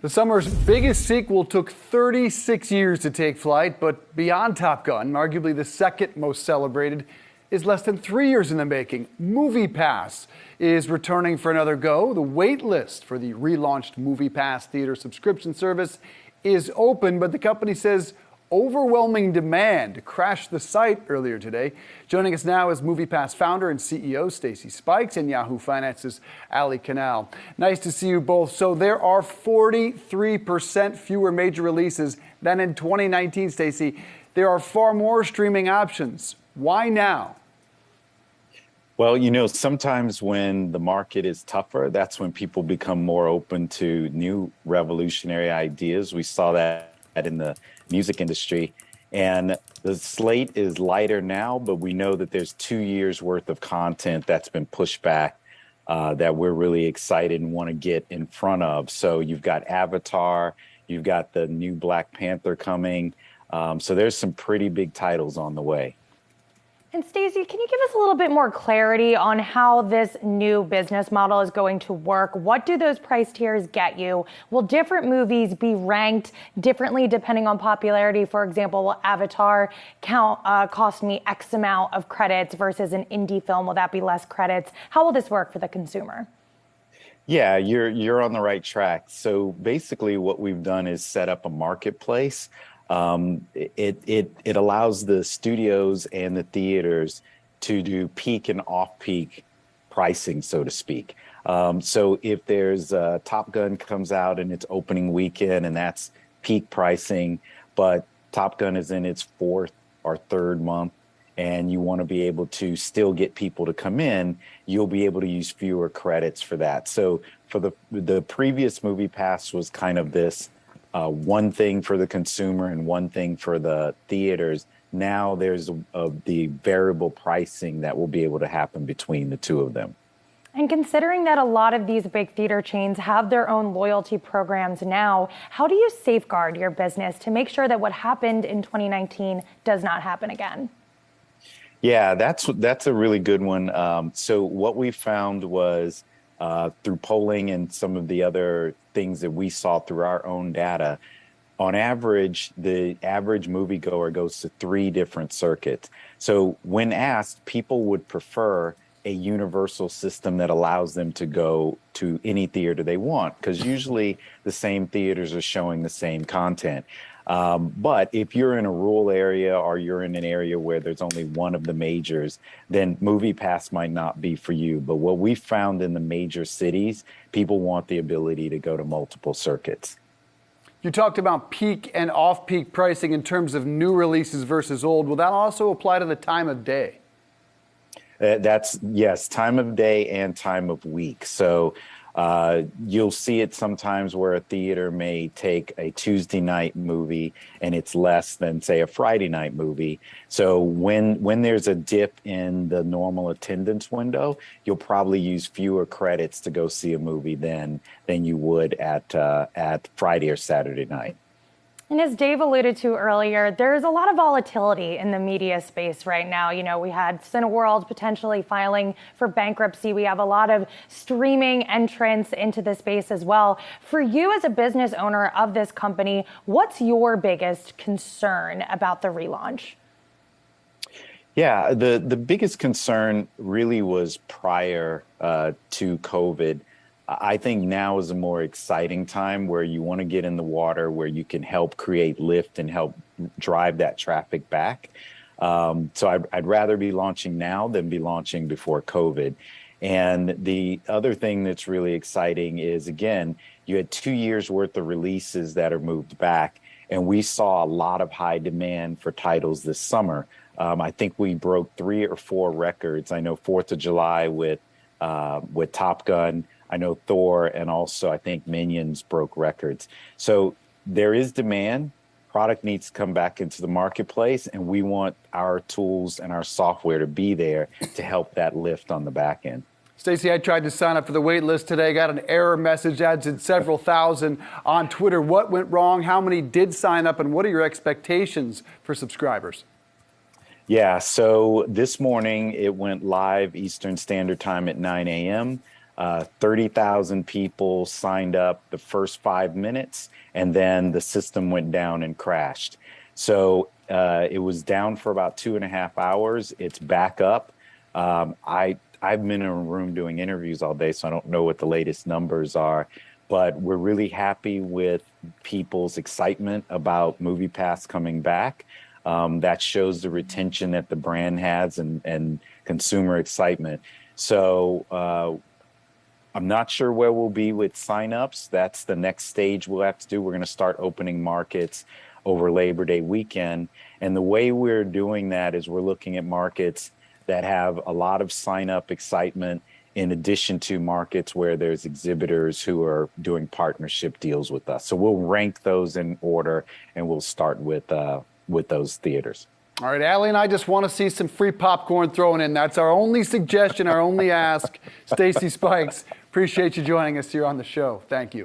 The summer's biggest sequel took 36 years to take flight, but beyond Top Gun, arguably the second most celebrated, is less than 3 years in the making. MoviePass is returning for another go. The wait list for the relaunched MoviePass theater subscription service is open, but the company says overwhelming demand crashed the site earlier today. Joining us now is MoviePass founder and CEO Stacy Spikes and Yahoo Finance's Ali Canal. Nice to see you both. So there are 43% fewer major releases than in 2019, Stacy. There are far more streaming options. Why now? Well, sometimes when the market is tougher, that's when people become more open to new revolutionary ideas. We saw that in the music industry. And the slate is lighter now, but we know that there's 2 years worth of content that's been pushed back that we're really excited and want to get in front of. So you've got Avatar, you've got the new Black Panther coming. So there's some pretty big titles on the way. And Stacy, can you give us a little bit more clarity on how this new business model is going to work? What do those price tiers get you? Will different movies be ranked differently depending on popularity? For example, will Avatar cost me X amount of credits versus an indie film? Will that be less credits? How will this work for the consumer? Yeah, you're on the right track. So basically what we've done is set up a marketplace. It allows the studios and the theaters to do peak and off-peak pricing, so to speak. So if there's Top Gun comes out in its opening weekend and that's peak pricing, but Top Gun is in its fourth or third month and you want to be able to still get people to come in, you'll be able to use fewer credits for that. So for the previous MoviePass was kind of this one thing for the consumer and one thing for the theaters. Now there's the variable pricing that will be able to happen between the two of them. And considering that a lot of these big theater chains have their own loyalty programs now, how do you safeguard your business to make sure that what happened in 2019 does not happen again? Yeah, that's a really good one. So what we found was through polling and some of the other things that we saw through our own data, on average, the average moviegoer goes to 3 different circuits. So when asked, people would prefer a universal system that allows them to go to any theater they want, because usually the same theaters are showing the same content. But if you're in a rural area or you're in an area where there's only one of the majors, then MoviePass might not be for you. But what we found in the major cities, people want the ability to go to multiple circuits. You talked about peak and off-peak pricing in terms of new releases versus old. Will that also apply to the time of day? Yes, time of day and time of week. So you'll see it sometimes where a theater may take a Tuesday night movie and it's less than, say, a Friday night movie. So when there's a dip in the normal attendance window, you'll probably use fewer credits to go see a movie than you would at Friday or Saturday night. And as Dave alluded to earlier, there's a lot of volatility in the media space right now. We had Cineworld potentially filing for bankruptcy. We have a lot of streaming entrants into the space as well. For you as a business owner of this company, what's your biggest concern about the relaunch? Yeah, the biggest concern really was prior to COVID. I think now is a more exciting time where you want to get in the water, where you can help create lift and help drive that traffic back. So I'd rather be launching now than be launching before COVID. And the other thing that's really exciting is, again, you had 2 years worth of releases that are moved back, and we saw a lot of high demand for titles this summer. I think we broke 3 or 4 records. I know 4th of July with Top Gun. I know Thor, and also I think Minions broke records. So there is demand. Product needs to come back into the marketplace, and we want our tools and our software to be there to help that lift on the back end. Stacy, I tried to sign up for the wait list today. Got an error message, added several thousand on Twitter. What went wrong? How many did sign up? And what are your expectations for subscribers? Yeah, so this morning it went live Eastern Standard Time at 9 a.m. 30,000 people signed up the first 5 minutes, and then the system went down and crashed. So it was down for about 2.5 hours. It's back up. I've been in a room doing interviews all day, so I don't know what the latest numbers are, but we're really happy with people's excitement about MoviePass coming back. That shows the retention that the brand has and consumer excitement. So I'm not sure where we'll be with signups. That's the next stage we'll have to do. We're going to start opening markets over Labor Day weekend. And the way we're doing that is we're looking at markets that have a lot of sign-up excitement, in addition to markets where there's exhibitors who are doing partnership deals with us. So we'll rank those in order, and we'll start with those theaters. All right, Allie and I just want to see some free popcorn thrown in. That's our only suggestion, our only ask. Stacy Spikes, appreciate you joining us here on the show. Thank you.